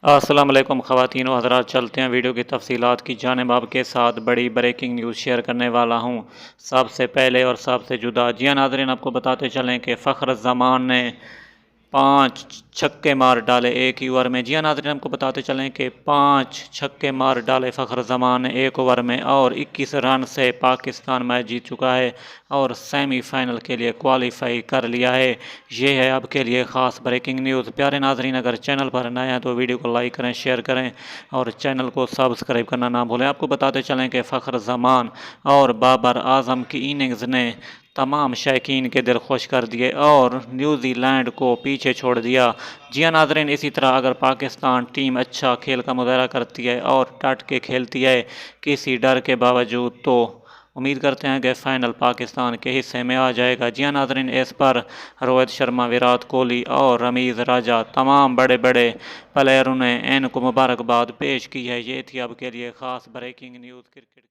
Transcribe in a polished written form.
अस्सलाम वालेकुम ख़वातीन व हज़रात, चलते हैं वीडियो की तफसीलात की जानिब। आपके साथ बड़ी ब्रेकिंग न्यूज़ शेयर करने वाला हूँ। सबसे पहले और सबसे जुदा जी हाँ नाज़रीन, आपको बताते चलें कि फ़ख्र ज़मान ने 5 छक्के मार डाले एक ही ओवर में। जी हाँ नाज़रीन, आपको बताते चलें कि 5 छक्के मार डाले फ़ख्र ज़मान ने एक ओवर में और 21 रन से पाकिस्तान मैच जीत चुका है और सेमीफ़ाइनल के लिए क्वालिफाई कर लिया है। ये है आपके लिए ख़ास ब्रेकिंग न्यूज़। प्यारे नाज़रीन, अगर चैनल पर नए हैं तो वीडियो को लाइक करें, शेयर करें और चैनल को सब्सक्राइब करना ना भूलें। आपको बताते चलें कि फ़ख्र ज़मान और बाबर आज़म की इनिंग्स ने तमाम शौकीन के दिल खुश कर दिए और न्यूजीलैंड को पीछे छोड़ दिया। जी हाँ नाज़रीन, इसी तरह अगर पाकिस्तान टीम अच्छा खेल का मुजाहरा करती है और डट के खेलती है किसी डर के बावजूद, तो उम्मीद करते हैं कि फ़ाइनल पाकिस्तान के हिस्से में आ जाएगा। जी हाँ नाज़रीन, इस पर रोहित शर्मा, विराट कोहली और रमीज़ राजा तमाम बड़े बड़े प्लेयरों ने इनको मुबारकबाद पेश की है। ये थी आपके लिए ख़ास ब्रेकिंग न्यूज़ क्रिकेट।